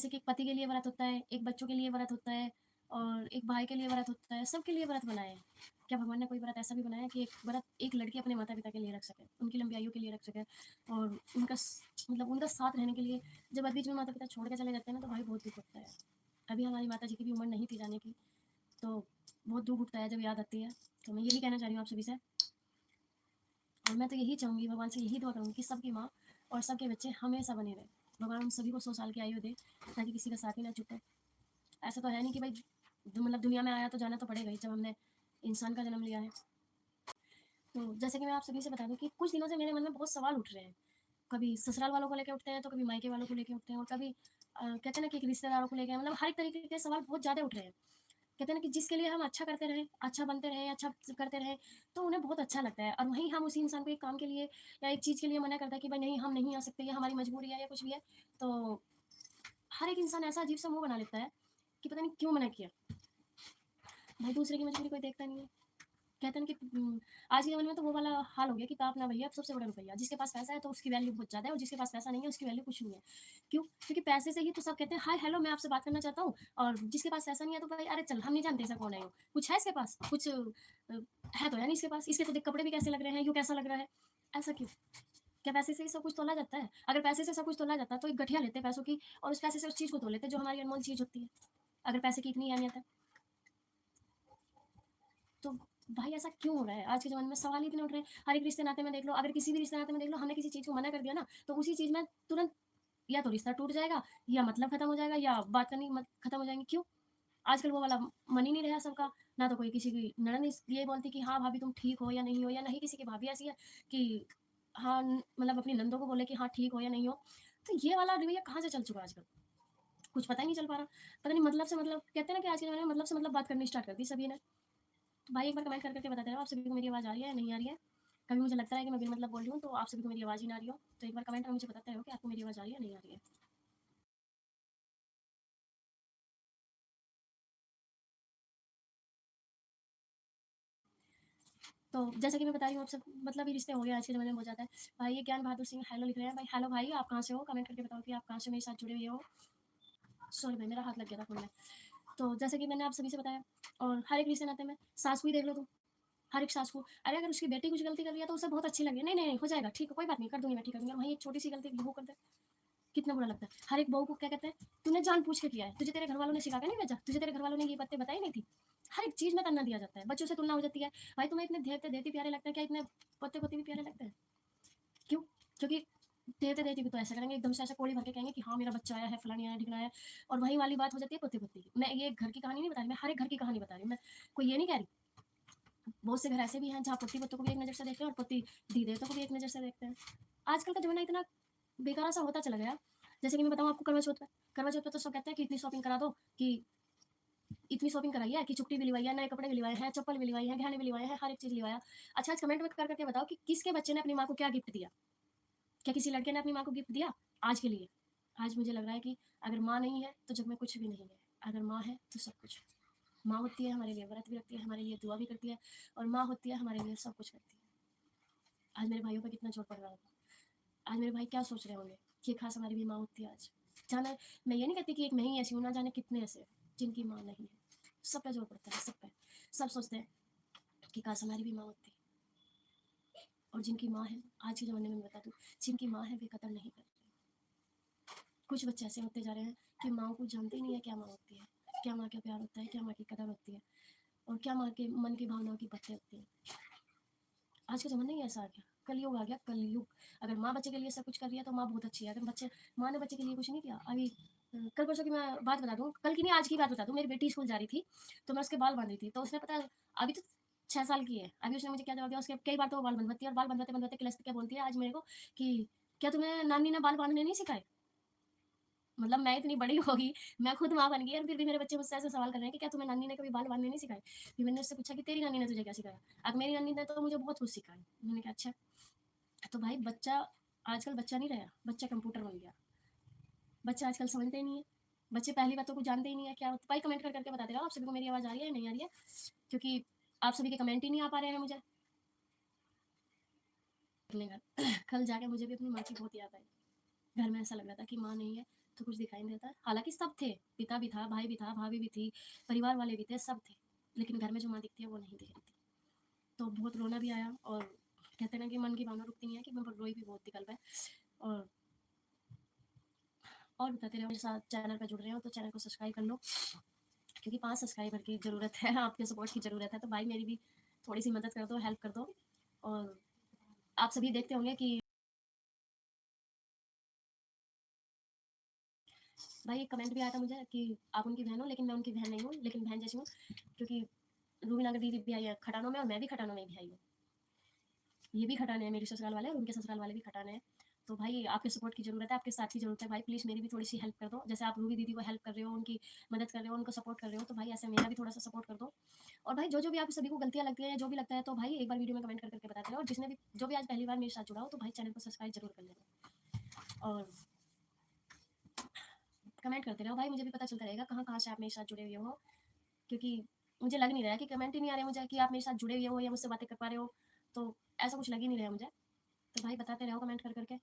जैसे कि एक पति के लिए व्रत होता है, एक बच्चों के लिए व्रत होता है और एक भाई के लिए व्रत होता है, सबके लिए व्रत बनाए हैं। क्या भगवान ने कोई व्रत ऐसा भी बनाया कि एक व्रत एक लड़की अपने माता-पिता के लिए रख सके, उनकी लंबी आयु के लिए रख सके और उनका मतलब उनका साथ रहने के लिए। जब बीच में माता-पिता छोड़ के चले जाते हैं ना, तो भाई बहुत दुःख होता है। अभी हमारी माताजी की भी उम्र नहीं थी जाने की, तो बहुत दुःख उठता है जब याद आती है। तो मैं यही कहना चाह रही हूँ आप सभी से, और मैं तो यही चाहूँगी, भगवान से यही दुआ करूँगी कि सबकी माँ और सबके बच्चे हमेशा बने रहें। भगवान हम सभी को 100 साल की आयु दे, ताकि किसी का साथ ही ना छूटे। ऐसा तो है नहीं कि भाई मतलब दुनिया में आया तो जाना तो पड़ेगा ही, जब हमने इंसान का जन्म लिया है। तो जैसे कि मैं आप सभी से बता दूँ कि कुछ दिनों से मेरे मन में बहुत सवाल उठ रहे हैं। कभी ससुराल वालों को लेके उठते हैं, तो कभी मायके वालों को लेके उठते हैं, और कभी कहते हैं ना कि रिश्तेदारों को लेके, मतलब हर एक तरीके के सवाल बहुत ज़्यादा उठ रहे हैं। कहते हैं ना कि जिसके लिए हम अच्छा करते रहें, अच्छा बनते रहें, अच्छा करते रहें, तो उन्हें बहुत अच्छा लगता है, और वहीं हम उसी इंसान को एक काम के लिए या एक चीज़ के लिए मना करता है कि भाई नहीं, हम नहीं आ सकते, या हमारी मजबूरी है या कुछ भी है। तो हर एक इंसान ऐसा अजीब सा मुँह बना लेता है कि पता नहीं क्यों मना किया। भाई दूसरे की मजबूरी कोई देखता नहीं है। कहते हैं कि आज के ज़माने में तो वो वाला हाल हो गया कि बाप ना भैया, अब सबसे बड़ा रुपया। जिसके पास पैसा है तो उसकी वैल्यू बहुत ज़्यादा है, और जिसके पास पैसा नहीं है उसकी वैल्यू कुछ नहीं है। क्यों? क्योंकि पैसे से ही तो सब कहते हैं हाय हेलो मैं आपसे बात करना चाहता हूँ, और जिसके पास पैसा नहीं है तो भाई अरे चल हम नहीं जानते ऐसा कौन है वो। कुछ है इसके पास? कुछ है तो है नहीं इसके पास। इसके तो देख कपड़े भी कैसे लग रहे हैं, यूँ कैसा लग रहा है। ऐसा क्यों? क्या पैसे से ही सब कुछ तोला जाता है? अगर पैसे से सब कुछ तोला जाता तो एक गठिया लेते पैसों की, और उस पैसे से उस चीज़ को तोल लेते जो हमारी अनमोल चीज़ होती है। अगर पैसे की इतनी अहमियत है। तो भाई ऐसा क्यों हो रहा है? आज के ज़माने में सवाल ही इतने उठ रहे हैं। हर एक रिश्ते नाते में देख लो, अगर किसी भी रिश्ते नाते में देख लो, हमने किसी चीज़ को मना कर दिया ना, तो उसी चीज़ में तुरंत या तो रिश्ता टूट जाएगा, या मतलब खत्म हो जाएगा, या बात करनी मत खत्म हो जाएँगी। क्यों? आजकल वो वाला मन ही नहीं रहा सबका। ना तो कोई किसी की ननद ये बोलती कि हाँ भाभी तुम ठीक हो या नहीं हो, या नहीं किसी की भाभी ऐसी है कि हाँ मतलब अपनी नंदों को बोले कि हाँ ठीक हो या नहीं हो। तो ये वाला रवैया कहाँ से चल चुका है आजकल? कुछ पता ही नहीं चल पा रहा। पता नहीं मतलब से मतलब कहते हैं ना कि आज के ज़माने में मतलब से मतलब बात करनी स्टार्ट कर दी सभी ने। तो भाई एक बार कमेंट करके बताते रहो आप सभी को मेरी आवाज़ आ रही है या नहीं आ रही है। कभी मुझे लगता है कि मैं बिन मतलब बोल रही हूँ, तो आप सभी को मेरी आवाज़ ही ना आ रही हो, तो एक बार कमेंट में मुझे बताते रहो कि आपको मेरी आवाज़ आ रही है या नहीं आ रही है। तो जैसा कि मैं बता रही हूँ आप सब, मतलब ये रिश्ते हो गए आज के ज़माने में, हो जाता है। भाई ये ज्ञान बहादुर सिंह हेलो लिख रहे हैं। भाई हेलो भाई, आप कहाँ से हो? कमेंट करके बताओ कि आप कहाँ से मेरे साथ जुड़े हुए हो। सॉरी भाई मेरा हाथ लग गया था फ़ोन में। तो जैसा कि मैंने आप सभी से बताया, और हर एक रिश्ते नाते में सास को ही देख लो तुम। हर एक सास को, अरे अगर उसकी बेटी कुछ गलती कर रही है तो उसे बहुत अच्छी लगे, नहीं नहीं नहीं हो जाएगा ठीक है, कोई बात नहीं, कर दूंगी मैं, ठीक कर दूंगी। और वहीं एक छोटी सी गलती बहू कर दे, कितना बुरा लगता है। हर एक बहू को क्या कहते हैं, तूने जान पूछ के किया है, तुझे तेरे घर वालों ने सिखा के नहीं भेजा, तुझे तेरे घर वालों ने ये बातें बताई नहीं थी। हर एक चीज में तन्ना दिया जाता है, बच्चों से तुलना हो जाती है। भाई तुम्हें इतने देवते देती प्यारे लगते हैं क्या? इतने पोते पोती भी प्यारे लगते हैं? क्यों? क्योंकि देवते देती भी तो ऐसा करेंगे, एकदम से ऐसा कोड़ी भर के कहेंगे कि हाँ मेरा बच्चा आया है, फलानी आया, ढिकना आया। और वही वाली बात हो जाती है पोते पोती की। मैं ये घर की कहानी नहीं बता रही, मैं हर एक घर की कहानी बता रही हूँ। मैं कोई ये नहीं कह रही। बहुत से घर ऐसे भी हैं जहाँ पोती पोतों को भी एक नज़र से देखते हैं, और पोती धी देवतों को भी एक नज़र से देखते हैं। आजकल का ज़माना इतना बेकार सा होता चला गया। जैसे कि मैं बताऊँ आपको, करवा चौथ पे तो सब कहते हैं कि इतनी शॉपिंग करा दो, कि इतनी शॉपिंग कराई है कि चुट्टी भी लिवाई है, नए कपड़े भी लिवाए हैं, चप्पल भी लिवाई है, गहने भी लिवाए हैं, हर एक चीज़ लिवाया। अच्छा आज कमेंट में कर करके बताओ कि किसके बच्चे ने अपनी माँ को क्या गिफ्ट दिया? क्या किसी लड़के ने अपनी माँ को गिफ्ट दिया आज के लिए? आज मुझे लग रहा है कि अगर माँ नहीं है तो जग में कुछ भी नहीं है, अगर माँ है तो सब कुछ। माँ होती है हमारे लिए व्रत भी रखती है, हमारे लिए दुआ भी करती है, और माँ होती है हमारे लिए सब कुछ करती है। आज मेरे भाइयों पे कितना जोर पड़ रहा होगा। आज मेरे भाई क्या सोच रहे होंगे कि खास हमारी भी माँ होती है आज। जाना, मैं ये नहीं कहती कि एक मैं ही ऐसी हूँ, ना जाने कितने ऐसे हैं जिनकी माँ नहीं है। सब पे जोर पड़ता है, सब पे। सब सोचते हैं कि काश हमारी भी माँ होती। और जिनकी माँ है, आज के ज़माने में मैं बता दूँ, जिनकी माँ है वे कदर नहीं कर रही। कुछ बच्चे ऐसे होते जा रहे हैं कि माँ को जानते ही नहीं है क्या माँ होती है, क्या माँ का प्यार होता है, क्या माँ की कदर होती है, और क्या माँ के मन की भावनाओं की बातें होती हैं। आज का ज़माना ही ऐसा आ गया, कलयुग आ गया, कलयुग। अगर माँ बच्चे के लिए सब कुछ कर रही है तो माँ बहुत अच्छी है। अगर बच्चे, माँ ने बच्चे के लिए कुछ नहीं किया। अभी कल परसों की मैं बात बता दूँ, कल की नहीं आज की बात बता दूँ। मेरी बेटी स्कूल जा रही थी, तो मैं उसके बाल बांध रही थी, तो उसने पता है, अभी तो 6 साल की है। अभी उसने मुझे क्या जवाब दिया, उसके कई बार तो वो बाल बंधवाती है, और बाल बंधवाते-बंधवाते क्लास क्या बोलती है आज मेरे को कि क्या तुम्हें नानी ने बाल बांधने नहीं सिखाए? मतलब मैं इतनी बड़ी हो गई, मैं खुद माँ बन गई, और फिर भी मेरे बच्चे मुझसे ऐसे सवाल कर रहे हैं कि क्या तुम्हें नानी ने कभी बाल बांधने नहीं सिखाए? फिर मैंने उससे पूछा कि तेरी नानी ने तुझे क्या सिखाया? अब मेरी नानी ने तो मुझे बहुत कुछ सिखाया। मैंने कहा अच्छा। तो भाई बच्चा आजकल बच्चा नहीं रहा, बच्चा कंप्यूटर बन गया। बच्चे आजकल समझते ही नहीं है। बच्चे पहली बातों को जानते ही नहीं है क्या होता। भाई कमेंट कर करके बताते रहो आप सभी को मेरी आवाज़ आ रही है या नहीं आ रही है, क्योंकि आप सभी के कमेंट ही नहीं आ पा रहे हैं मुझे। अपने घर कल जाके मुझे भी अपनी माँ की बहुत याद आई। घर में ऐसा लग रहा था कि माँ नहीं है, तो कुछ दिखाई नहीं देता है। हालाँकि सब थे, पिता भी था, भाई भी था, भाभी भी थी, परिवार वाले भी थे, सब थे। लेकिन घर में जो माँ दिखती है वो नहीं दिख रही थी। तो बहुत रोना भी आया और कहते हैं ना कि मन की भावना रुकती नहीं है कि मैं रोई भी बहुत थी कल मैं। और बताते रहो मेरे साथ चैनल पे जुड़ रहे हो तो चैनल को सब्सक्राइब कर लो, क्योंकि 5 सब्सक्राइबर की ज़रूरत है, आपके सपोर्ट की ज़रूरत है। तो भाई मेरी भी थोड़ी-सी मदद कर दो, हेल्प कर दो। और आप सभी देखते होंगे कि भाई एक कमेंट भी आया था मुझे कि आप उनकी बहन हो, लेकिन मैं उनकी बहन नहीं हूँ, लेकिन बहन जैसी हूँ, क्योंकि रूबी नगर दीदी भी आई है खटानों में और मैं भी खटानों में ही आई हूँ। ये भी खटाने हैं मेरे ससुराल वाले और उनके ससुराल वाले भी खटाने हैं। तो भाई आपके सपोर्ट की ज़रूरत है, आपके साथ की ज़रूरत है। भाई प्लीज़ मेरी भी थोड़ी-सी हेल्प कर दो। जैसे आप रूबी दीदी को हेल्प कर रहे हो, उनकी मदद कर रहे हो, उनको सपोर्ट कर रहे हो, तो भाई ऐसे मेरा भी थोड़ा-सा सपोर्ट कर दो। और भाई जो-जो भी आप सभी को गलतियाँ लगती हैं या जो भी लगता है, तो भाई एक बार वीडियो में कमेंट कर के बताते रहो। और जिसने भी जो भी आज पहली बार मेरे साथ जुड़ा हो, तो भाई चैनल को सब्सक्राइब ज़रूर कर लेना। और कमेंट करते रहो भाई, मुझे भी पता चलता रहेगा कहाँ-कहाँ से आप मेरे साथ जुड़े हुए हो। क्योंकि मुझे लग नहीं रहा है कि कमेंट ही नहीं आ रहे मुझे कि आप मेरे साथ जुड़े हुए हो या मुझसे बातें कर पा रहे हो। तो ऐसा कुछ लग ही नहीं रहा है मुझे। तो भाई बताते रहो कमेंट कर के।